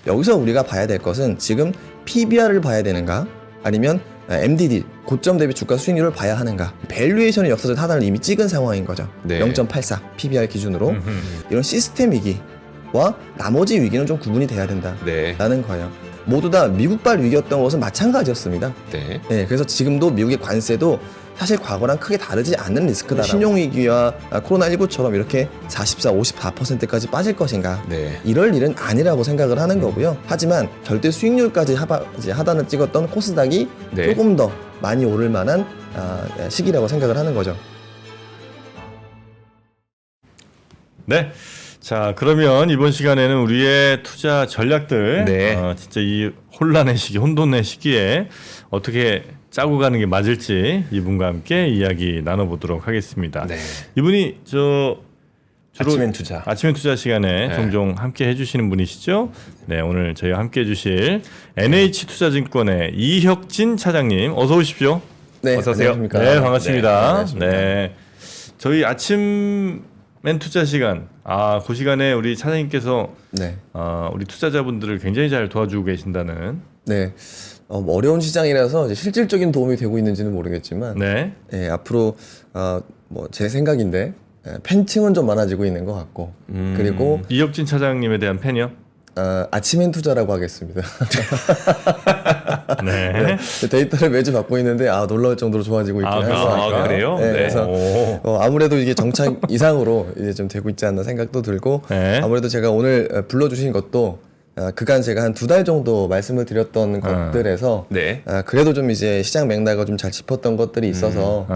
여기서 우리가 봐야 될 것은 지금 PBR을 봐야 되는가 아니면 MDD 고점 대비 주가 수익률을 봐야 하는가. 밸류에이션의 역사적 하단을 이미 찍은 상황인 거죠. 네. 0.84 PBR 기준으로 이런 시스템 위기와 나머지 위기는 좀 구분이 돼야 된다라는 거예요. 모두 다 미국발 위기였던 것은 마찬가지였습니다. 네. 그래서 지금도 미국의 관세도 사실 과거랑 크게 다르지 않는 리스크다. 신용위기와 코로나19처럼 이렇게 44, 54%까지 빠질 것인가. 네. 이럴 일은 아니라고 생각을 하는 거고요. 하지만 절대 수익률까지 하단을 찍었던 코스닥이 네. 조금 더 많이 오를 만한 시기라고 생각을 하는 거죠. 네. 자, 그러면 이번 시간에는 우리의 투자 전략들, 네. 진짜 이 혼란의 시기, 혼돈의 시기에 어떻게 짜고 가는 게 맞을지 이분과 함께 이야기 나눠보도록 하겠습니다. 네. 이분이 주로 아침엔 투자 시간에 네. 종종 함께 해주시는 분이시죠. 네, 오늘 저희와 함께 해주실 NH투자증권의 이혁진 차장님, 어서 오십시오. 네, 어서 오세요. 안녕하십니까. 네, 반갑습니다. 네, 안녕하십니까. 네, 저희 아침엔 투자 시간, 그 시간에 우리 차장님께서 네. 우리 투자자분들을 굉장히 잘 도와주고 계신다는. 네. 뭐 어려운 시장이라서 이제 실질적인 도움이 되고 있는지는 모르겠지만, 네. 앞으로 뭐 제 생각인데 팬층은 좀 많아지고 있는 것 같고, 그리고 이혁진 차장님에 대한 팬이요? 아침엔 투자라고 하겠습니다. 네. 데이터를 매주 받고 있는데 놀라울 정도로 좋아지고 있긴 합니다. 그래요? 네, 네. 그래서 아무래도 이게 정착 이상으로 이제 좀 되고 있지 않나 생각도 들고, 네. 아무래도 제가 오늘 불러주신 것도 그간 제가 한 2달 정도 말씀을 드렸던 것들에서 네. 그래도 좀 이제 시장 맥락을 좀 잘 짚었던 것들이 있어서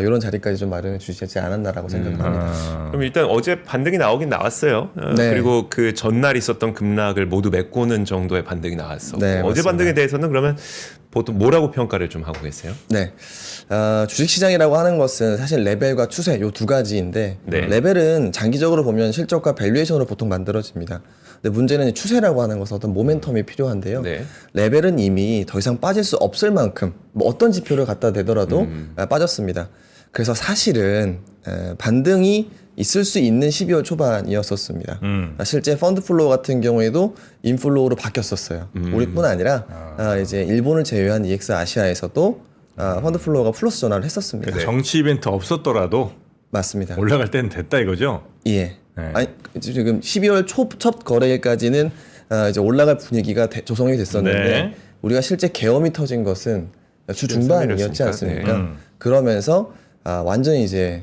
이런 자리까지 좀 마련해 주시지 않았나라고 생각합니다. 그럼 일단 어제 반등이 나오긴 나왔어요. 네. 그리고 그 전날 있었던 급락을 모두 메꾸는 정도의 반등이 나왔어. 네, 어제 맞습니다. 반등에 대해서는 그러면 보통 뭐라고 평가를 좀 하고 계세요? 네. 주식시장이라고 하는 것은 사실 레벨과 추세 요 두 가지인데, 네. 레벨은 장기적으로 보면 실적과 밸류에이션으로 보통 만들어집니다. 근데 문제는 추세라고 하는 것은 어떤 모멘텀이 필요한데요. 네. 레벨은 이미 더 이상 빠질 수 없을 만큼 뭐 어떤 지표를 갖다 대더라도 빠졌습니다. 그래서 사실은 반등이 있을 수 있는 12월 초반이었었습니다. 실제 펀드 플로우 같은 경우에도 인플로우로 바뀌었었어요. 우리뿐 아니라 이제 일본을 제외한 EX 아시아에서도 펀드 플로우가 플러스 전환을 했었습니다. 그러니까 정치 이벤트 없었더라도 맞습니다. 올라갈 때는 됐다 이거죠? 예. 네. 아니 지금 12월 첫 거래일까지는 이제 올라갈 분위기가 조성이 됐었는데, 네. 우리가 실제 계엄이 터진 것은 주 중반이었지 않습니까? 네. 그러면서 완전히 이제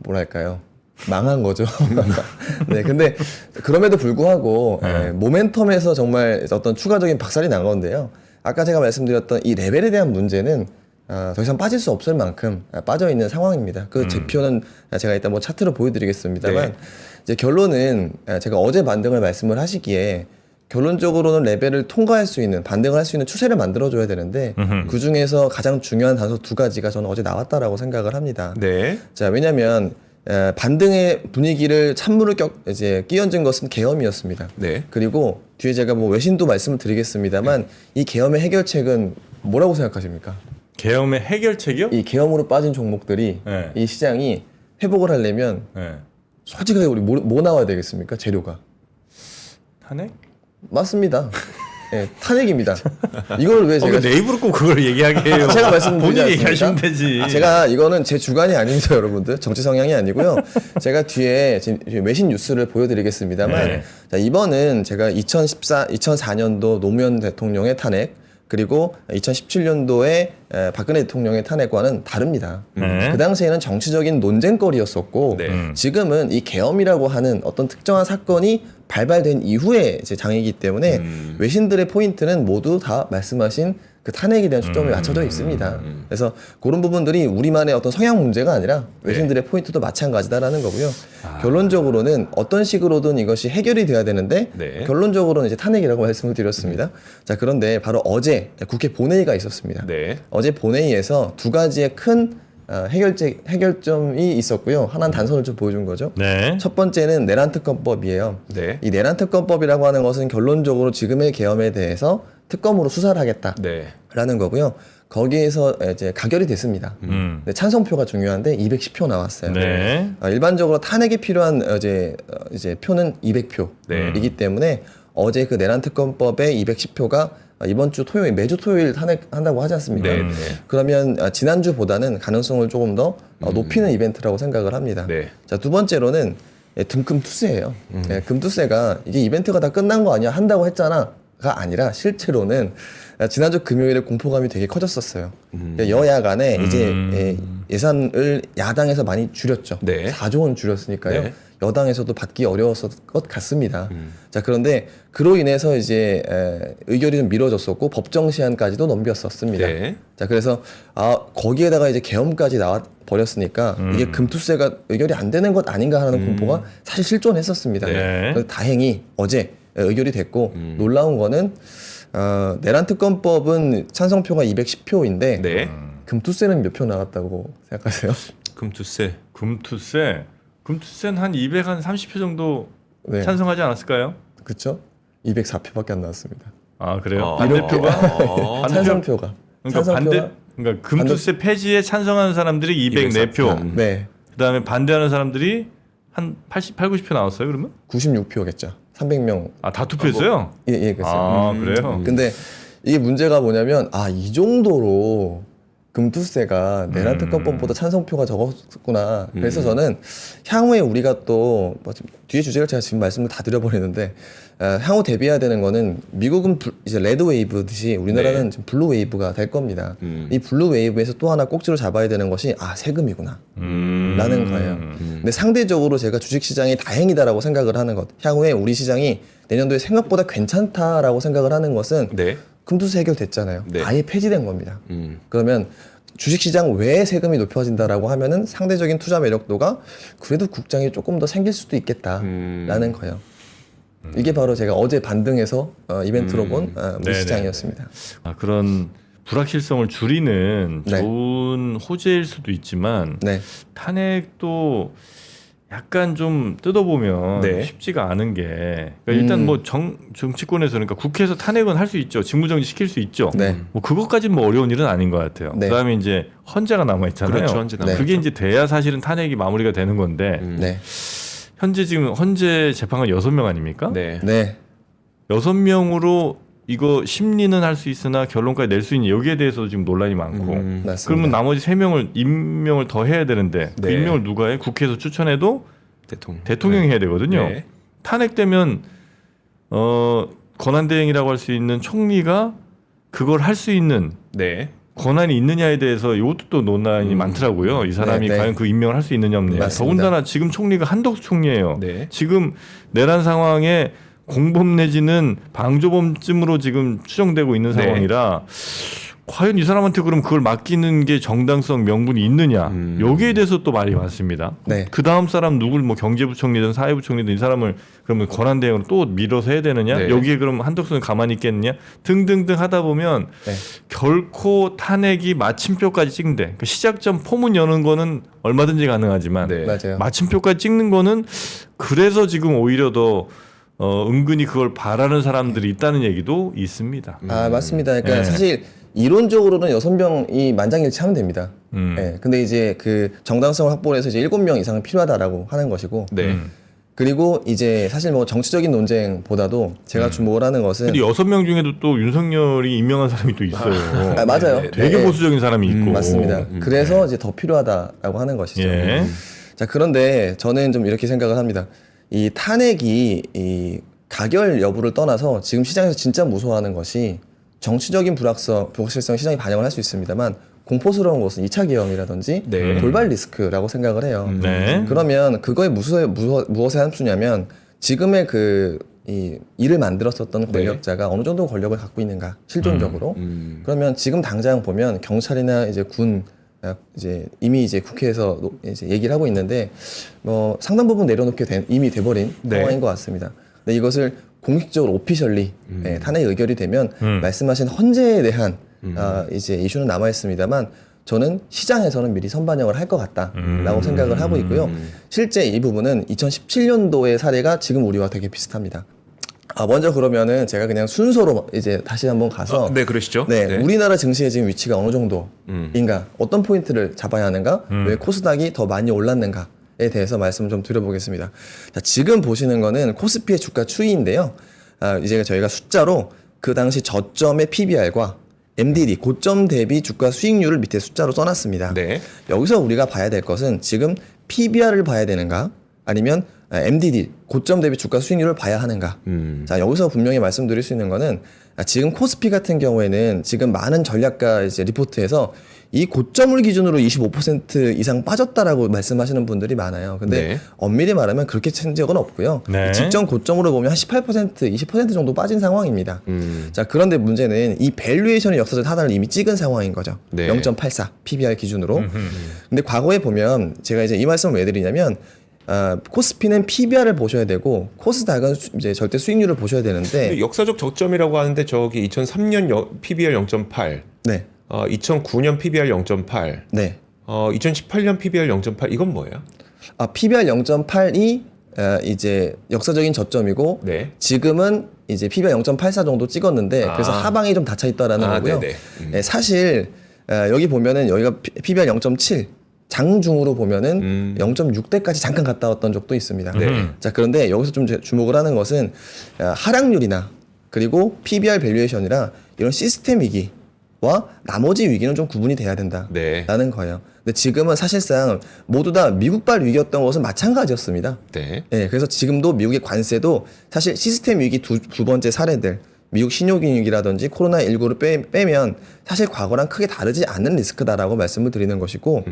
뭐랄까요, 망한 거죠. 네, 근데 그럼에도 불구하고 모멘텀에서 정말 어떤 추가적인 박살이 난 건데요. 아까 제가 말씀드렸던 이 레벨에 대한 문제는 더 이상 빠질 수 없을 만큼 빠져 있는 상황입니다. 그 제표는 제가 일단 뭐 차트로 보여드리겠습니다만, 네. 이제 결론은 제가 어제 반등을 말씀을 하시기에 결론적으로는 레벨을 통과할 수 있는, 반등을 할 수 있는 추세를 만들어줘야 되는데, 그 중에서 가장 중요한 단서 두 가지가 저는 어제 나왔다라고 생각을 합니다. 네. 자, 왜냐하면 반등의 분위기를 찬물을 이제 끼얹은 것은 계엄이었습니다. 네. 그리고 뒤에 제가 뭐 외신도 말씀을 드리겠습니다만, 이 계엄의 해결책은 뭐라고 생각하십니까? 계엄의 해결책이요? 이 계엄으로 빠진 종목들이 네. 이 시장이 회복을 하려면 네. 솔직하게 우리 뭐 나와야 되겠습니까? 재료가. 탄핵? 맞습니다. 네, 탄핵입니다. 이걸 왜 제가 내 입으로 꼭 그걸 얘기하게 해요. 제가 말씀드리지 본인이 않습니까? 얘기하시면 되지. 제가 이거는 제 주관이 아닙니다, 여러분들. 정치 성향이 아니고요. 제가 뒤에 지금 외신 뉴스를 보여드리겠습니다만, 네. 자, 이번은 제가 2004년도 노무현 대통령의 탄핵, 그리고 2017년도에 박근혜 대통령의 탄핵과는 다릅니다. 네. 그 당시에는 정치적인 논쟁거리였었고, 네. 지금은 이 계엄이라고 하는 어떤 특정한 사건이 발발된 이후에 이제 장이기 때문에 외신들의 포인트는 모두 다 말씀하신 그 탄핵에 대한 초점이 맞춰져 있습니다. 그래서 그런 부분들이 우리만의 어떤 성향 문제가 아니라 외신들의 포인트도 마찬가지다라는 거고요. 결론적으로는 어떤 식으로든 이것이 해결이 돼야 되는데, 네. 결론적으로는 이제 탄핵이라고 말씀을 드렸습니다. 자, 그런데 바로 어제 국회 본회의가 있었습니다. 네. 어제 본회의에서 두 가지의 큰 해결점이 있었고요. 하나는 단서를 좀 보여준 거죠. 네. 첫 번째는 내란 특검법이에요. 네. 이 내란 특검법이라고 하는 것은 결론적으로 지금의 계엄에 대해서 특검으로 수사를 하겠다라는 네. 거고요. 거기에서 이제 가결이 됐습니다. 근데 찬성표가 중요한데 210표 나왔어요. 네. 일반적으로 탄핵에 필요한 이제 표는 200표이기 네. 때문에 어제 그 내란 특검법의 210표가 이번 주 토요일 매주 토요일 탄핵한다고 하지 않습니까? 네. 그러면 지난주보다는 가능성을 조금 더 높이는 이벤트라고 생각을 합니다. 네. 자, 두 번째로는 등금투세예요. 예, 금투세가 이게 이벤트가 다 끝난 거 아니야? 한다고 했잖아가 아니라 실제로는 지난주 금요일에 공포감이 되게 커졌었어요. 그러니까 여야 간에 이제 예산을 야당에서 많이 줄였죠. 네. 4조 원 줄였으니까요. 네. 여당에서도 받기 어려웠을 것 같습니다. 자, 그런데 그로 인해서 이제 의결이 좀 미뤄졌었고 법정 시한까지도 넘겼었습니다. 네. 자, 그래서 거기에다가 이제 계엄까지 나와 버렸으니까 이게 금투세가 의결이 안 되는 것 아닌가 하는 공포가 사실 실존했었습니다. 네. 그래서 다행히 어제 의결이 됐고 놀라운 거는 내란 특검법은 찬성표가 210표인데 네. 금투세는 몇 표 나갔다고 생각하세요? 금투세. 금투세는 한 230표 정도 네. 찬성하지 않았을까요? 그렇죠? 204표밖에 안 나왔습니다. 아 그래요? 어. 반대표가 어. 찬성표가. 그러니까 금투세 폐지에 찬성하는 사람들이 204표. 네. 그다음에 반대하는 사람들이 한 80, 90표 나왔어요. 그러면? 96표겠죠. 300명. 다 투표했어요? 예, 그랬어요. 아 그래요? 근데 이게 문제가 뭐냐면 이 정도로 금투세가 내란 특검법보다 찬성표가 적었구나. 그래서 저는 향후에 우리가 또뭐 뒤에 주제를 제가 지금 말씀을 다 드려버리는데 향후 대비해야 되는 거는 미국은 이제 레드 웨이브듯이 우리나라는 지금 블루 웨이브가 될 겁니다. 이 블루 웨이브에서 또 하나 꼭지로 잡아야 되는 것이 세금이구나 라는 거예요. 근데 상대적으로 제가 주식시장이 다행이다라고 생각을 하는 것, 향후에 우리 시장이 내년도에 생각보다 괜찮다라고 생각을 하는 것은 네. 금투세 해결됐잖아요. 네. 아예 폐지된 겁니다. 그러면 주식시장 외에 세금이 높아진다라고 하면은 상대적인 투자 매력도가 그래도 국장이 조금 더 생길 수도 있겠다라는 거예요. 이게 바로 제가 어제 반등해서 이벤트로 본 우리 네네. 시장이었습니다. 그런 불확실성을 줄이는 네. 좋은 호재일 수도 있지만 네, 탄핵도 약간 좀 뜯어보면 네. 쉽지가 않은 게 그러니까 일단 뭐 정치권에서 그러니까 국회에서 탄핵은 할 수 있죠. 직무정지 시킬 수 있죠. 네. 뭐 그것까지는 뭐 어려운 일은 아닌 것 같아요. 네. 그다음에 이제 헌재가 남아 있잖아요. 그렇죠, 헌재 남아 그게 이제 돼야 사실은 탄핵이 마무리가 되는 건데 네, 현재 지금 헌재 재판관 6명 아닙니까? 네. 네, 6명으로 이거 심리는 할 수 있으나 결론까지 낼 수 있는 여기에 대해서도 지금 논란이 많고 맞습니다. 그러면 나머지 3명을 임명을 더 해야 되는데 그 네. 임명을 누가 해? 국회에서 추천해도 대통령. 대통령이 해야 되거든요. 네. 탄핵되면 권한대행이라고 할 수 있는 총리가 그걸 할 수 있는 네. 권한이 있느냐에 대해서 이것도 또 논란이 많더라고요. 이 사람이 네, 네. 과연 그 임명을 할 수 있느냐 없느냐. 맞습니다. 더군다나 지금 총리가 한덕수 총리예요. 네. 지금 내란 상황에 공범 내지는 방조범쯤으로 지금 추정되고 있는 네. 상황이라 과연 이 사람한테 그럼 그걸 맡기는 게 정당성 명분이 있느냐 여기에 대해서 또 말이 많습니다. 네. 그 다음 사람 누굴 뭐 경제부총리든 사회부총리든 이 사람을 그러면 권한대행으로 또 밀어서 해야 되느냐 네. 여기에 그럼 한덕수는 가만히 있겠느냐 등등등 하다 보면 네. 결코 탄핵이 마침표까지 찍는데 그러니까 시작점 포문 여는 거는 얼마든지 가능하지만 네. 맞아요. 마침표까지 찍는 거는 그래서 지금 오히려 더 은근히 그걸 바라는 사람들이 있다는 얘기도 있습니다. 맞습니다. 그러니까 네. 사실 이론적으로는 6명이 만장일치하면 됩니다. 예, 근데 이제 그 정당성을 확보해서 이제 7명 이상은 필요하다라고 하는 것이고, 네. 그리고 이제 사실 뭐 정치적인 논쟁보다도 제가 주목을 하는 것은 근데 6명 중에도 또 윤석열이 임명한 사람이 또 있어요. 맞아요. 네, 되게 네, 보수적인 사람이 있고. 맞습니다. 그래서 이제 더 필요하다라고 하는 것이죠. 예. 자, 그런데 저는 좀 이렇게 생각을 합니다. 이 탄핵이 이 가결 여부를 떠나서 지금 시장에서 진짜 무서워하는 것이 정치적인 불확실성 시장이 반영을 할 수 있습니다만 공포스러운 것은 2차 계엄이라든지 네. 돌발 리스크라고 생각을 해요. 네. 그러면 그거에 무엇에 함수냐면 지금의 이 일을 만들었었던 권력자가 어느 정도 권력을 갖고 있는가 실존적으로 그러면 지금 당장 보면 경찰이나 이제 군 이제 이미 이제 국회에서 이제 얘기를 하고 있는데 뭐 상당 부분 내려놓게 이미 돼버린 네. 상황인 것 같습니다. 근데 이것을 공식적으로 오피셜리 탄핵 의결이 되면 말씀하신 헌재에 대한 이제 이슈는 남아 있습니다만 저는 시장에서는 미리 선반영을 할 것 같다라고 생각을 하고 있고요. 실제 이 부분은 2017년도의 사례가 지금 우리와 되게 비슷합니다. 먼저 그러면은 제가 그냥 순서로 이제 다시 한번 가서 네, 그러시죠. 네, 우리나라 증시의 지금 위치가 어느 정도인가, 어떤 포인트를 잡아야 하는가, 왜 코스닥이 더 많이 올랐는가에 대해서 말씀을 좀 드려보겠습니다. 자, 지금 보시는 거는 코스피의 주가 추이인데요. 이제 저희가 숫자로 그 당시 저점의 PBR과 MDD 고점 대비 주가 수익률을 밑에 숫자로 써놨습니다. 네. 여기서 우리가 봐야 될 것은 지금 PBR을 봐야 되는가 아니면 MDD 고점 대비 주가 수익률을 봐야 하는가. 자, 여기서 분명히 말씀드릴 수 있는 거는 지금 코스피 같은 경우에는 지금 많은 전략가 이제 리포트에서 이 고점을 기준으로 25% 이상 빠졌다라고 말씀하시는 분들이 많아요. 근데 네. 엄밀히 말하면 그렇게 친 적은 없고요. 네. 직전 고점으로 보면 한 18%, 20% 정도 빠진 상황입니다. 자, 그런데 문제는 이 밸류에이션의 역사적 하단을 이미 찍은 상황인 거죠. 네. 0.84 PBR 기준으로. 근데 과거에 보면 제가 이제 이 말씀을 왜 드리냐면 코스피는 PBR을 보셔야 되고 코스닥은 이제 절대 수익률을 보셔야 되는데 근데 역사적 저점이라고 하는데 저기 2003년 PBR 0.8, 네. 2009년 PBR 0.8, 네. 2018년 PBR 0.8 이건 뭐예요? PBR 0.8이 이제 역사적인 저점이고 네. 지금은 이제 PBR 0.84 정도 찍었는데 그래서 하방이 좀 닫혀 있다라는 거고요. 네네. 네, 사실 여기 보면은 여기가 PBR 0.7 장중으로 보면은 0.6대까지 잠깐 갔다 왔던 적도 있습니다. 네. 자, 그런데 여기서 좀 주목을 하는 것은 하락률이나 그리고 PBR 밸류에이션이라 이런 시스템 위기와 나머지 위기는 좀 구분이 돼야 된다라는 네. 거예요. 근데 지금은 사실상 모두 다 미국발 위기였던 것은 마찬가지였습니다. 네. 네, 그래서 지금도 미국의 관세도 사실 시스템 위기 두 번째 사례들, 미국 신용위기 위기라든지 코로나19를 빼면 사실 과거랑 크게 다르지 않는 리스크다라고 말씀을 드리는 것이고,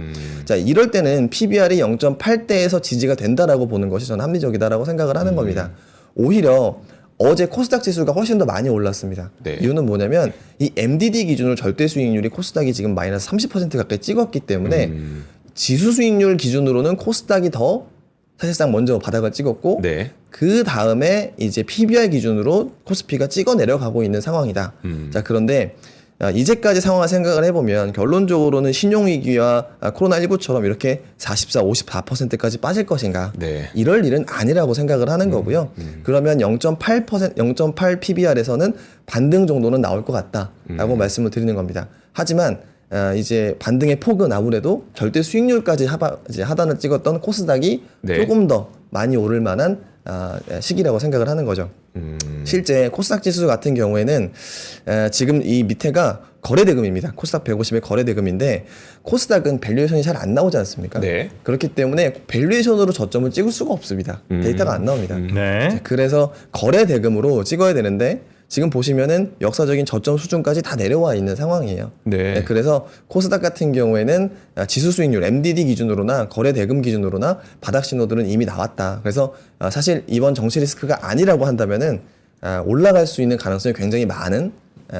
자, 이럴 때는 PBR이 0.8대에서 지지가 된다라고 보는 것이 저는 합리적이다라고 생각을 하는 겁니다. 오히려 어제 코스닥 지수가 훨씬 더 많이 올랐습니다. 네. 이유는 뭐냐면 이 MDD 기준으로 절대 수익률이 코스닥이 지금 마이너스 30% 가까이 찍었기 때문에 지수 수익률 기준으로는 코스닥이 더 사실상 먼저 바닥을 찍었고 네. 그 다음에 이제 PBR 기준으로 코스피가 찍어 내려가고 있는 상황이다. 자, 그런데 이제까지 상황을 생각을 해보면 결론적으로는 신용위기와 코로나19처럼 이렇게 44, 54%까지 빠질 것인가? 네. 이럴 일은 아니라고 생각을 하는 거고요. 그러면 0.8 PBR에서는 반등 정도는 나올 것 같다라고 말씀을 드리는 겁니다. 하지만 이제 반등의 폭은 아무래도 절대 수익률까지 이제 하단을 찍었던 코스닥이 네. 조금 더 많이 오를 만한 시기라고 생각을 하는 거죠. 실제 코스닥 지수 같은 경우에는 지금 이 밑에가 거래대금입니다. 코스닥 150의 거래대금인데 코스닥은 밸류에이션이 잘 안 나오지 않습니까? 네. 그렇기 때문에 밸류에이션으로 저점을 찍을 수가 없습니다. 데이터가 안 나옵니다. 네. 그래서 거래대금으로 찍어야 되는데 지금 보시면은 역사적인 저점 수준까지 다 내려와 있는 상황이에요. 네. 그래서 코스닥 같은 경우에는 지수 수익률 MDD 기준으로나 거래 대금 기준으로나 바닥 신호들은 이미 나왔다. 그래서 사실 이번 정치 리스크가 아니라고 한다면은 올라갈 수 있는 가능성이 굉장히 많은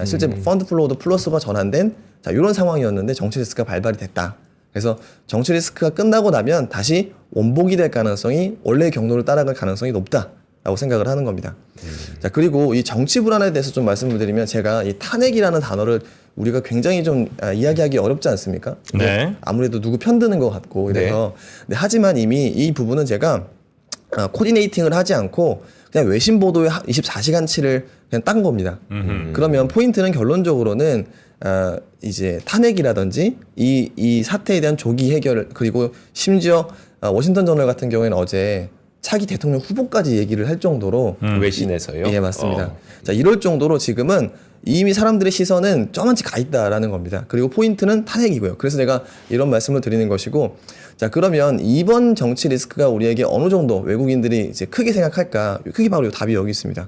실제 펀드 플로우도 플러스가 전환된 이런 상황이었는데 정치 리스크가 발발이 됐다. 그래서 정치 리스크가 끝나고 나면 다시 원복이 될 가능성이 원래의 경로를 따라갈 가능성이 높다라고 생각을 하는 겁니다. 자, 그리고 이 정치 불안에 대해서 좀 말씀을 드리면 제가 이 탄핵이라는 단어를 우리가 굉장히 좀 이야기하기 어렵지 않습니까? 네. 아무래도 누구 편드는 것 같고 그래서 네, 하지만 이미 이 부분은 제가 코디네이팅을 하지 않고 그냥 외신 보도의 24시간치를 그냥 딴 겁니다. 그러면 포인트는 결론적으로는 이제 탄핵이라든지 이 사태에 대한 조기 해결 그리고 심지어 워싱턴 저널 같은 경우에는 어제 차기 대통령 후보까지 얘기를 할 정도로 외신에서요? 예, 맞습니다. 자, 이럴 정도로 지금은 이미 사람들의 시선은 저만치 가 있다라는 겁니다. 그리고 포인트는 탄핵이고요. 그래서 제가 이런 말씀을 드리는 것이고, 자, 그러면 이번 정치 리스크가 우리에게 어느 정도 외국인들이 이제 크게 생각할까? 크게 바로 답이 여기 있습니다.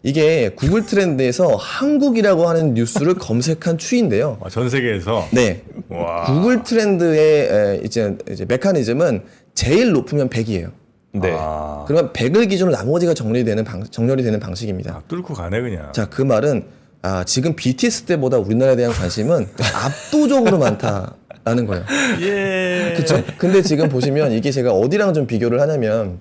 이게 구글 트렌드에서 한국이라고 하는 뉴스를 검색한 추인데요. 전 세계에서 네. 와. 구글 트렌드의 이제 메커니즘은 제일 높으면 100이에요. 네. 그러면 100을 기준으로 나머지가 정렬이 되는 방식입니다. 뚫고 가네 그냥. 자, 그 말은 지금 BTS 때보다 우리나라에 대한 관심은 압도적으로 많다라는 거예요. 예. 그렇죠? 근데 지금 보시면 이게 제가 어디랑 좀 비교를 하냐면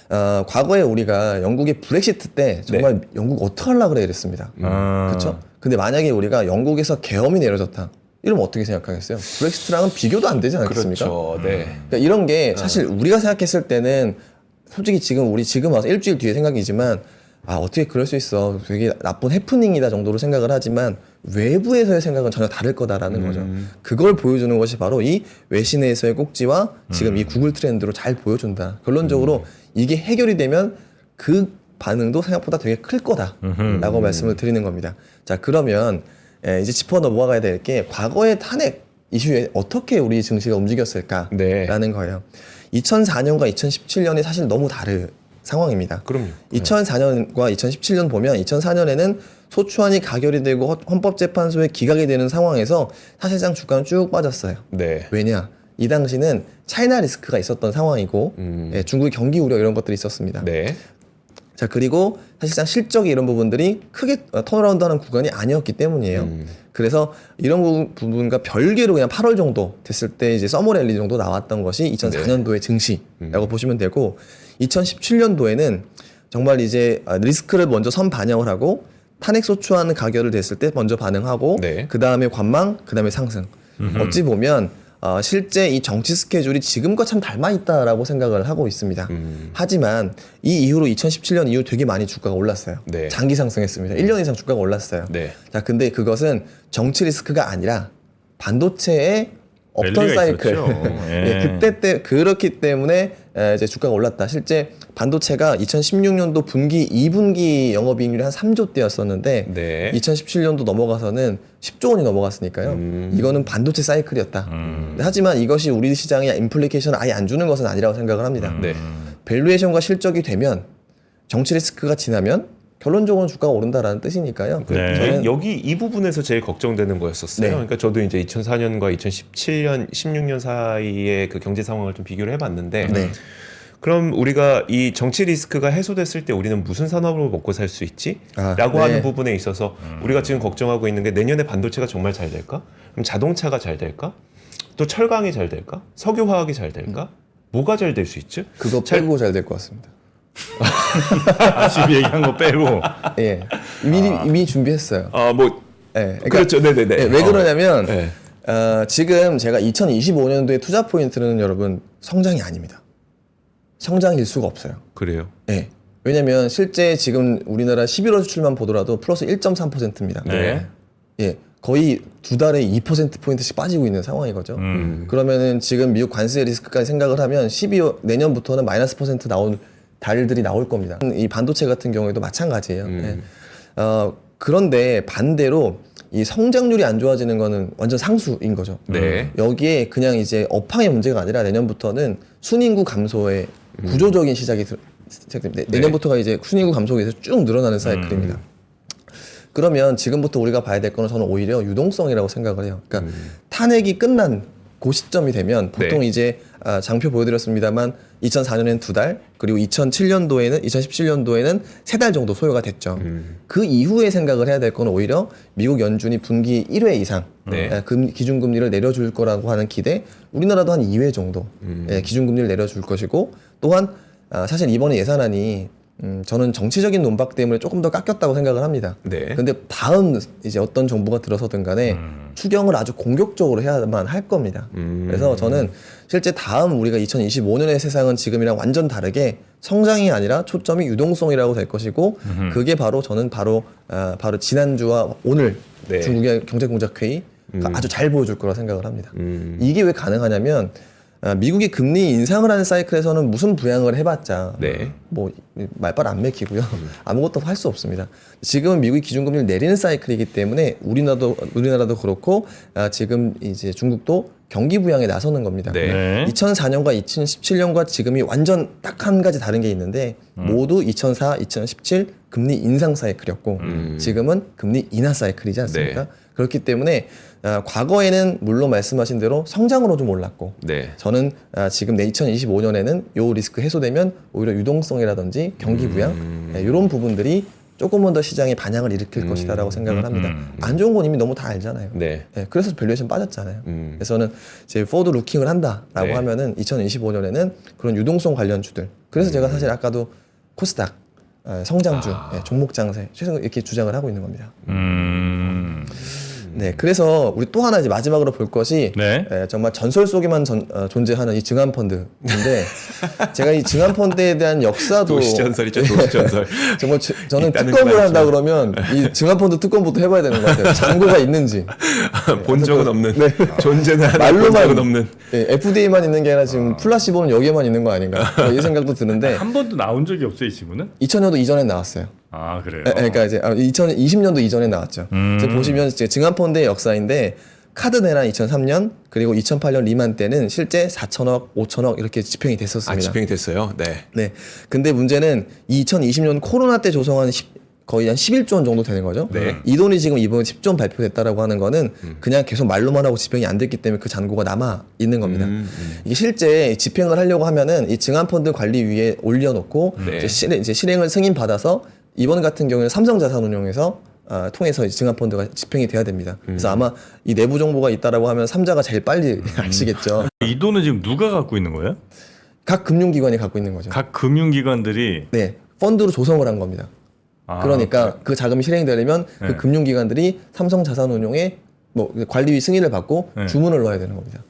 과거에 우리가 영국의 브렉시트 때 정말 영국 어떡하려고 그래 이랬습니다. 그렇죠? 근데 만약에 우리가 영국에서 계엄이 내려졌다. 이러면 어떻게 생각하겠어요? 브렉시트랑은 비교도 안 되지 않겠습니까? 그렇죠. 네. 그러니까 이런 게 사실 우리가 생각했을 때는 솔직히 지금 와서 일주일 뒤에 생각이지만 어떻게 그럴 수 있어. 되게 나쁜 해프닝이다 정도로 생각을 하지만 외부에서의 생각은 전혀 다를 거다라는 거죠. 그걸 보여주는 것이 바로 이 외신에서의 꼭지와 지금 이 구글 트렌드로 잘 보여준다. 결론적으로 이게 해결이 되면 그 반응도 생각보다 되게 클 거다라고 말씀을 드리는 겁니다. 자, 그러면 이제 짚어 넘어가야 될 게 과거의 탄핵 이슈에 어떻게 우리 증시가 움직였을까라는 네. 거예요. 2004년과 2017년이 사실 너무 다른 상황입니다. 그럼요. 2004년과 2017년 보면 2004년에는 소추안이 가결이 되고 헌법재판소에 기각이 되는 상황에서 사실상 주가는 쭉 빠졌어요. 네. 왜냐? 이 당시는 차이나 리스크가 있었던 상황이고 중국의 경기 우려 이런 것들이 있었습니다. 네. 자, 그리고 사실상 실적이 이런 부분들이 크게 턴어라운드하는 구간이 아니었기 때문이에요. 그래서 이런 부분과 별개로 그냥 8월 정도 됐을 때 이제 서머랠리 정도 나왔던 것이 2004년도의 증시라고 보시면 되고 2017년도에는 정말 이제 리스크를 먼저 선 반영을 하고 탄핵 소추안 가결을 됐을 때 먼저 반응하고 네. 그 다음에 관망, 그 다음에 상승. 어찌 보면 실제 이 정치 스케줄이 지금과 참 닮아 있다라고 생각을 하고 있습니다. 하지만 이 이후로 2017년 이후 되게 많이 주가가 올랐어요. 네. 장기 상승했습니다. 1년 이상 주가가 올랐어요. 네. 자, 근데 그것은 정치 리스크가 아니라 반도체의 업턴 랠리가 사이클. 있었죠. 예. 그때 때 그렇기 때문에 이제 주가가 올랐다. 실제 반도체가 2016년도 분기 2분기 영업이익률이 한 3조 대였었는데 네. 2017년도 넘어가서는 10조 원이 넘어갔으니까요. 이거는 반도체 사이클이었다. 하지만 이것이 우리 시장에 인플리케이션을 아예 안 주는 것은 아니라고 생각을 합니다. 네. 밸류에이션과 실적이 되면 정치 리스크가 지나면 결론적으로는 주가가 오른다라는 뜻이니까요. 네. 저는 여기 이 부분에서 제일 걱정되는 거였었어요. 네. 그러니까 저도 이제 2004년과 2017년, 16년 사이의 그 경제 상황을 좀 비교를 해봤는데, 네. 그럼 우리가 이 정치 리스크가 해소됐을 때 우리는 무슨 산업으로 먹고 살 수 있지? 라고 네. 하는 부분에 있어서 우리가 지금 걱정하고 있는 게 내년에 반도체가 정말 잘 될까? 그럼 자동차가 잘 될까? 또 철강이 잘 될까? 석유화학이 잘 될까? 뭐가 잘 될 수 있지? 그거 빼고 잘 될 것 같습니다. 지금 얘기한 거 빼고 예, 이미 준비했어요. 뭐 예, 그러니까 그렇죠. 네네네. 예, 왜 그러냐면 네. 지금 제가 2025년도에 투자 포인트는 여러분 성장이 아닙니다. 성장일 수가 없어요. 그래요. 예. 왜냐면 실제 지금 우리나라 11월 수출만 보더라도 플러스 1.3%입니다. 네. 예. 거의 두 달에 2%포인트씩 빠지고 있는 상황이거죠. 그러면은 지금 미국 관세 리스크까지 생각을 하면 12월 내년부터는 마이너스 퍼센트 나올 달들이 나올 겁니다. 이 반도체 같은 경우에도 마찬가지예요. 예. 그런데 반대로 이 성장률이 안 좋아지는 거는 완전 상수인 거죠. 네. 여기에 그냥 이제 업황의 문제가 아니라 내년부터는 순인구 감소의 구조적인 시작이 시작됩니다. 내년부터가 이제 순인구 감소에 의해서 쭉 늘어나는 사이클입니다. 그러면 지금부터 우리가 봐야 될 거는 저는 오히려 유동성이라고 생각을 해요. 그러니까 탄핵이 끝난 그 시점이 되면 보통 네. 이제 장표 보여드렸습니다만 2004년에는 2달 그리고 2017년도에는 3달 정도 소요가 됐죠. 그 이후에 생각을 해야 될 거는 오히려 미국 연준이 분기 1회 이상 네. 기준금리를 내려줄 거라고 하는 기대, 우리나라도 한 2회 정도 기준금리를 내려줄 것이고, 또한 사실 이번에 예산안이 저는 정치적인 논박 때문에 조금 더 깎였다고 생각을 합니다. 네. 근데 다음 이제 어떤 정부가 들어서든 간에 추경을 아주 공격적으로 해야만 할 겁니다. 그래서 저는 실제 다음 우리가 2025년의 세상은 지금이랑 완전 다르게 성장이 아니라 초점이 유동성이라고 될 것이고, 그게 바로 저는 바로 지난주와 오늘 네. 중국의 경제공작회의가 아주 잘 보여줄 거라 생각을 합니다. 이게 왜 가능하냐면 미국이 금리 인상을 하는 사이클에서는 무슨 부양을 해봤자 네. 뭐 말빨 안 맥히고요. 아무것도 할 수 없습니다. 지금은 미국이 기준금리를 내리는 사이클이기 때문에 우리나라도 그렇고 지금 이제 중국도 경기 부양에 나서는 겁니다. 네. 2004년과 2017년과 지금이 완전 딱 한 가지 다른 게 있는데 모두 2004, 2017 금리 인상 사이클이었고 지금은 금리 인하 사이클이지 않습니까? 네. 그렇기 때문에 과거에는 물론 말씀하신 대로 성장으로 좀 올랐고, 네. 저는 지금 2025년에는 요 리스크 해소되면 오히려 유동성이라든지 경기 부양 이런 부분들이 조금은 더 시장에 반향을 일으킬 것이다라고 생각을 합니다. 안 좋은 건 이미 너무 다 알잖아요. 네. 예, 그래서 밸류에이션 빠졌잖아요. 그래서 저는 이제 포드 루킹을 한다라고 네. 하면은 2025년에는 그런 유동성 관련주들. 그래서 제가 사실 아까도 코스닥 성장주 종목 장세 최소 이렇게 주장을 하고 있는 겁니다. 네, 그래서 우리 또 하나 이제 마지막으로 볼 것이 네. 정말 전설 속에만 존재하는 이 증한 펀드인데 제가 이 증한 펀드에 대한 역사도 도시전설이죠, 도시전설. 정말 저는 있다는 특검을 건 한다 알죠. 그러면 이 증한 펀드 특검부터 해봐야 되는 것 같아요. 잔고가 있는지 본 적은 없는, 네. 존재는 하나 본 적은 없는. 네, FDA만 있는 게 아니라 지금 플라시보는 여기에만 있는 거 아닌가 이 생각도 드는데 한 번도 나온 적이 없어요, 이 친구는? 2000년도 이전에 나왔어요. 아, 그래요. 그러니까 이제 2020년도 이전에 나왔죠. 이제 보시면 이제 증한펀드의 역사인데 카드네라 2003년 그리고 2008년 리만 때는 실제 4천억, 5천억 이렇게 집행이 됐었습니다. 집행이 됐어요. 네. 네. 근데 문제는 2020년 코로나 때 조성한 거의 한 11조 원 정도 되는 거죠. 네. 이 돈이 지금 이번에 10조 원 발표됐다라고 하는 거는 그냥 계속 말로만 하고 집행이 안 됐기 때문에 그 잔고가 남아 있는 겁니다. 이게 실제 집행을 하려고 하면은 이 증한펀드 관리위에 올려놓고 네. 이제 실행을 승인받아서 이번 같은 경우에는 삼성자산운용에서 통해서 증한펀드가 집행이 돼야 됩니다. 그래서 아마 이 내부 정보가 있다라고 하면 삼자가 제일 빨리 아시겠죠. 이 돈은 지금 누가 갖고 있는 거예요? 각 금융기관이 갖고 있는 거죠. 각 금융기관들이 네, 펀드로 조성을 한 겁니다. 아, 그러니까 그 자금이 실행되려면 네. 그 금융기관들이 삼성자산운용에 뭐 관리위 승인을 받고 네. 주문을 넣어야 되는 겁니다.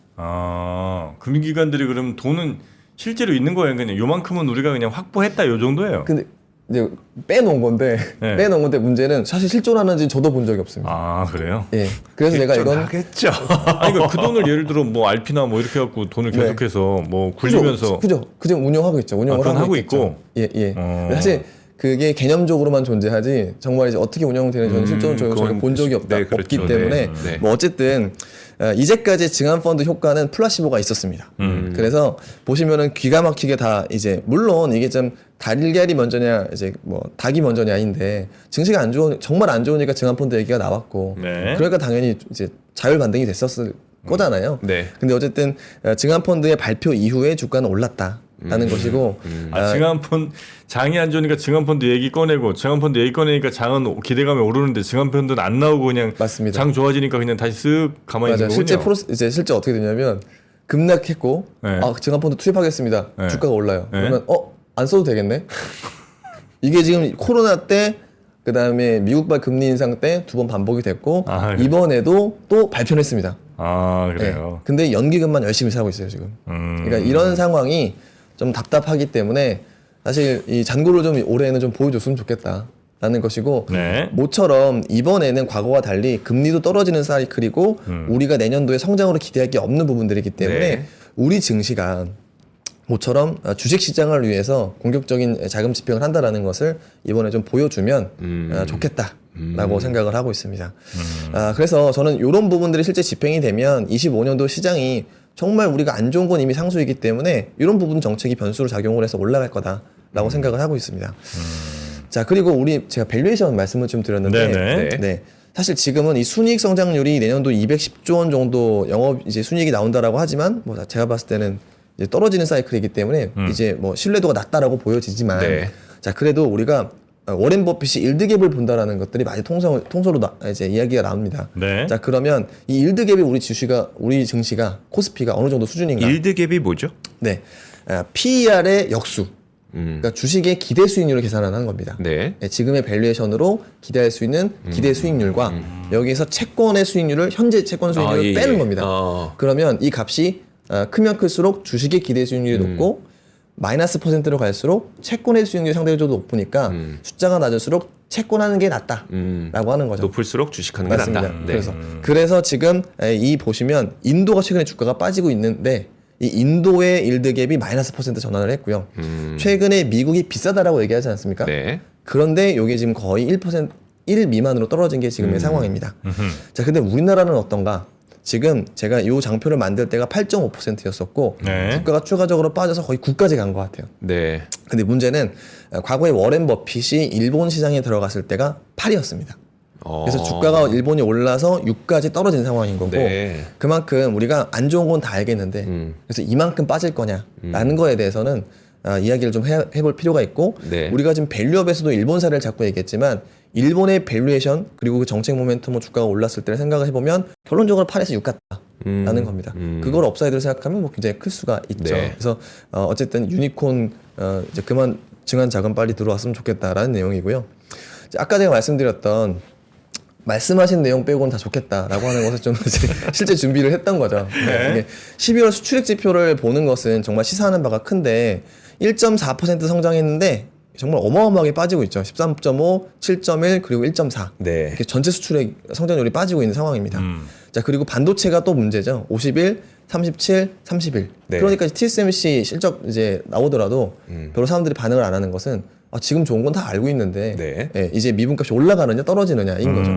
금융기관들이 그럼 돈은 실제로 있는 거예요? 그냥 요만큼은 우리가 그냥 확보했다 요 정도예요? 근데 이제 빼놓은 건데 네. 빼놓은 건데 문제는 사실 실존하는지 저도 본 적이 없습니다. 아, 그래요? 예, 그래서 제가 이건 하겠죠. 아니 그러니까 그 돈을 예를 들어 뭐 알피나 뭐 이렇게 갖고 돈을 네. 계속해서 뭐 굴리면서 그죠 지금 운영하고 있죠. 운영을 그건 하고 있겠죠. 있고? 예. 어. 사실 그게 개념적으로만 존재하지 정말 이제 어떻게 운영되는지 저는 실제로 그건 본 적이 없다 네, 그렇죠. 없기 때문에 네. 뭐 어쨌든 이제까지 증한펀드 효과는 플라시보가 있었습니다. 그래서 보시면은 기가 막히게 다 이제 물론 이게 좀 달걀이 먼저냐 이제 뭐 닭이 먼저냐 아닌데 증시가 안 좋은 정말 안 좋으니까 증한펀드 얘기가 나왔고 네. 그러니까 당연히 이제 자율 반등이 됐었을 거잖아요. 네. 근데 어쨌든 증한펀드의 발표 이후에 주가는 올랐다라는 것이고 장이 안 좋으니까 증한펀드 얘기 꺼내고 증한펀드 얘기 꺼내니까 장은 기대감이 오르는데 증한펀드는 안 나오고 그냥 맞습니다. 장 좋아지니까 그냥 다시 쓱 가만히 맞아요. 있는 거군요. 이제 실제 어떻게 되냐면 급락했고 네. 증한펀드 투입하겠습니다. 네. 주가가 올라요. 네. 그러면 안 써도 되겠네. 이게 지금 코로나 때 그다음에 미국발 금리 인상 때 두 번 반복이 됐고 아, 이번에도 또 발표를 했습니다. 아, 네. 그래요. 근데 연기금만 열심히 사고 있어요 지금. 그러니까 이런 상황이 좀 답답하기 때문에 사실 이 잔고를 좀 올해는 좀 보여줬으면 좋겠다라는 것이고 네. 모처럼 이번에는 과거와 달리 금리도 떨어지는 사이클이고 우리가 내년도에 성장으로 기대할 게 없는 부분들이기 때문에 네. 우리 증시가 모처럼 주식 시장을 위해서 공격적인 자금 집행을 한다라는 것을 이번에 좀 보여주면 좋겠다라고 생각을 하고 있습니다. 그래서 저는 이런 부분들이 실제 집행이 되면 25년도 시장이 정말 우리가 안 좋은 건 이미 상수이기 때문에 이런 부분 정책이 변수로 작용을 해서 올라갈 거다라고 생각을 하고 있습니다. 자, 그리고 제가 밸류에이션 말씀을 좀 드렸는데 네네. 네. 사실 지금은 이 순이익 성장률이 내년도 210조 원 정도 영업 이제 순이익이 나온다라고 하지만 뭐 제가 봤을 때는 이제 떨어지는 사이클이기 때문에 이제 뭐 신뢰도가 낮다라고 보여지지만 네. 자, 그래도 우리가 워렌 버핏이 일드갭을 본다라는 것들이 많이 통서로 이제 이야기가 나옵니다. 네. 자, 그러면 이 일드갭이 우리 증시가 코스피가 어느 정도 수준인가? 일드갭이 뭐죠? 네. PER의 역수. 그러니까 주식의 기대 수익률을 계산하는 겁니다. 네. 네, 지금의 밸류에이션으로 기대할 수 있는 기대 수익률과 여기에서 채권의 수익률을 현재 채권 수익률을 예, 빼는 예. 겁니다. 그러면 이 값이 크면 클수록 주식의 기대 수익률이 높고 마이너스 %로 갈수록 채권의 수익률이 상대적으로 높으니까 숫자가 낮을수록 채권하는 게 낫다라고 하는 거죠. 높을수록 주식하는 게 맞습니다. 낫다. 네. 그래서 지금 이 보시면 인도가 최근에 주가가 빠지고 있는데 이 인도의 일드갭이 마이너스 % 전환을 했고요. 최근에 미국이 비싸다라고 얘기하지 않습니까? 네. 그런데 이게 지금 거의 1 미만으로 떨어진 게 지금의 상황입니다. 자, 근데 우리나라는 어떤가? 지금 제가 이 장표를 만들 때가 8.5%였었고 네. 주가가 추가적으로 빠져서 거의 9까지 간 것 같아요. 네. 근데 문제는 과거에 워렌 버핏이 일본 시장에 들어갔을 때가 8이었습니다. 그래서 주가가 일본이 올라서 6까지 떨어진 상황인 거고 네. 그만큼 우리가 안 좋은 건 다 알겠는데 그래서 이만큼 빠질 거냐라는 거에 대해서는 이야기를 좀 해볼 필요가 있고 네. 우리가 지금 밸류업에서도 일본 사례를 자꾸 얘기했지만 일본의 밸류에이션 그리고 그 정책 모멘텀으로 주가가 올랐을 때를 생각을 해보면 결론적으로 8에서 6 같다라는 겁니다. 그걸 업사이드로 생각하면 뭐 굉장히 클 수가 있죠. 네. 그래서 어쨌든 유니콘 이제 그만 증한 자금 빨리 들어왔으면 좋겠다라는 내용이고요. 아까 제가 말씀드렸던 말씀하신 내용 빼고는 다 좋겠다라고 하는 것을 좀 이제 실제 준비를 했던 거죠. 이게 12월 수출액 지표를 보는 것은 정말 시사하는 바가 큰데 1.4% 성장했는데 정말 어마어마하게 빠지고 있죠. 13.5, 7.1 그리고 1.4 네. 이렇게 전체 수출액 성장률이 빠지고 있는 상황입니다. 자 그리고 반도체가 또 문제죠. 51, 37, 31. 네. 그러니까 TSMC 실적 이제 나오더라도 별로 사람들이 반응을 안 하는 것은 지금 좋은 건 다 알고 있는데 네. 예, 이제 미분값이 올라가느냐 떨어지느냐인 거죠.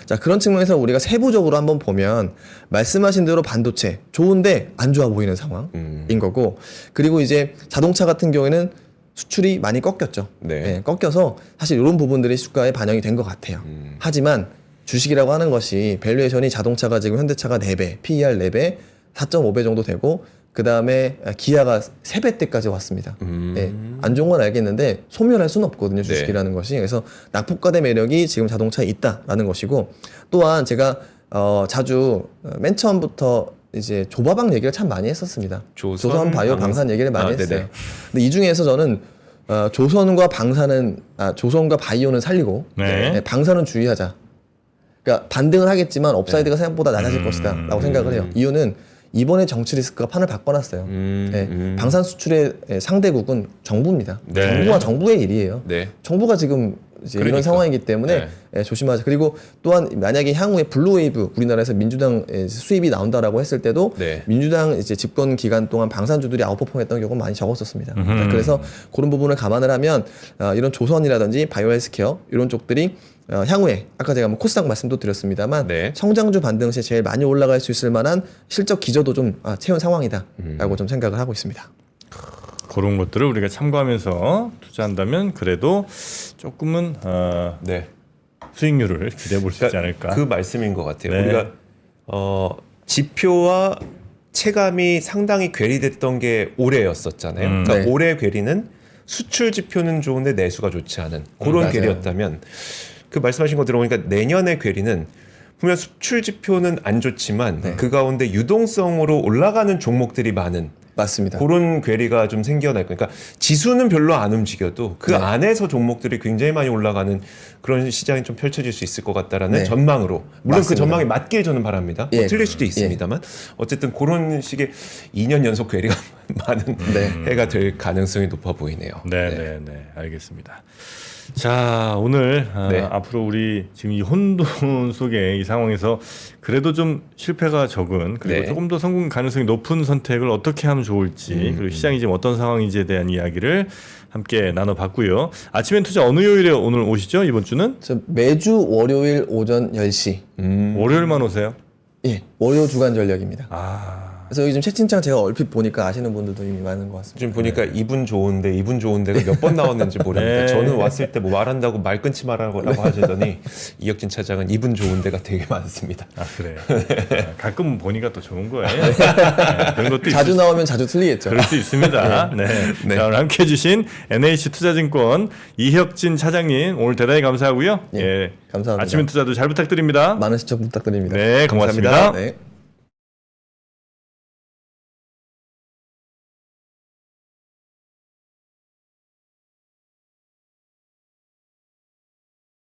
자 그런 측면에서 우리가 세부적으로 한번 보면 말씀하신 대로 반도체 좋은데 안 좋아 보이는 상황인 거고 그리고 이제 자동차 같은 경우에는 수출이 많이 꺾였죠. 네. 예, 꺾여서 사실 이런 부분들이 주가에 반영이 된 것 같아요. 하지만 주식이라고 하는 것이 밸류에이션이 자동차가 지금 현대차가 4배, PER 4배, 4.5배 정도 되고 그 다음에 기아가 3배대까지 왔습니다. 예, 안 좋은 건 알겠는데 소멸할 수는 없거든요. 주식이라는 것이. 그래서 낙폭과대 매력이 지금 자동차에 있다라는 것이고 또한 제가 자주 맨 처음부터 이제 조바방 얘기를 참 많이 했었습니다. 조선 바이오 방산 얘기를 많이 했어요. 네네. 근데 이 중에서 저는 조선과 방사는 조선과 바이오는 살리고 네. 방사는 주의하자. 그러니까 반등을 하겠지만 업사이드가 생각보다 낮아질 것이다라고 생각을 해요. 이유는 이번에 정치 리스크가 판을 바꿔놨어요. 방산 수출의 상대국은 정부입니다. 네. 정부와 정부의 일이에요. 네. 정부가 지금 이제 그러니까. 이런 상황이기 때문에 조심하자. 그리고 또한 만약에 향후에 블루웨이브 우리나라에서 민주당 수입이 나온다라고 했을 때도 네. 민주당 이제 집권 기간 동안 방산주들이 아웃퍼폼했던 경우가 많이 적었었습니다. 그래서 그런 부분을 감안을 하면 이런 조선이라든지 바이오헬스케어 이런 쪽들이 향후에 아까 제가 뭐 코스닥 말씀도 드렸습니다만 네. 성장주 반등 시에 제일 많이 올라갈 수 있을 만한 실적 기저도 좀 채운 상황이다라고 좀 생각을 하고 있습니다. 그런 것들을 우리가 참고하면서 투자한다면 그래도 조금은 네. 수익률을 기대해 볼 수 있지 않을까. 그 말씀인 것 같아요. 네. 우리가 지표와 체감이 상당히 괴리됐던 게 올해였었잖아요. 그러니까 네. 올해 괴리는 수출 지표는 좋은데 내수가 좋지 않은 그런 맞아요. 괴리였다면 그 말씀하신 거 들어보니까 내년의 괴리는 분명 수출 지표는 안 좋지만 그 가운데 유동성으로 올라가는 종목들이 많은 맞습니다. 그런 괴리가 좀 생겨날 거예요. 그러니까 지수는 별로 안 움직여도 그 네. 안에서 종목들이 굉장히 많이 올라가는 그런 시장이 좀 펼쳐질 수 있을 것 같다라는 네. 전망으로 물론 그 맞습니다. 전망이 맞길 저는 바랍니다. 뭐 예. 틀릴 수도 있습니다만 어쨌든 그런 식의 2년 연속 괴리가 많은 해가 될 가능성이 높아 보이네요. 네, 알겠습니다. 자, 오늘 네. 앞으로 우리 지금 이 혼돈 속에 이 상황에서 그래도 좀 실패가 적은 그리고 네. 조금 더 성공 가능성이 높은 선택을 어떻게 하면 좋을지 그리고 시장이 지금 어떤 상황인지에 대한 이야기를 함께 나눠봤고요. 아침엔 투자 어느 요일에 오늘 오시죠? 이번 주는? 저 매주 월요일 오전 10시. 월요일만 오세요? 예, 월요 주간 전략입니다. 아, 그래서 여기 지금 채팅창 제가 얼핏 보니까 아시는 분들도 이미 많은 것 같습니다. 지금 보니까 이분 좋은데가 몇 번 나왔는지 모릅니다. 네. 저는 왔을 때 뭐 말한다고 말 끊지 말라고 하시더니 이혁진 차장은 이분 좋은데가 되게 많습니다. 아 그래요. 가끔 보니까 또 좋은 거예요. 네, 그런 것도 자주 있을 나오면 자주 틀리겠죠. 그럴 수 있습니다. 네. 자, 오늘 함께 해주신 NH투자증권 이혁진 차장님 오늘 대단히 감사하고요. 예, 감사합니다. 아침엔 투자도 잘 부탁드립니다. 많은 시청 부탁드립니다. 네, 고맙습니다. 감사합니다. 네.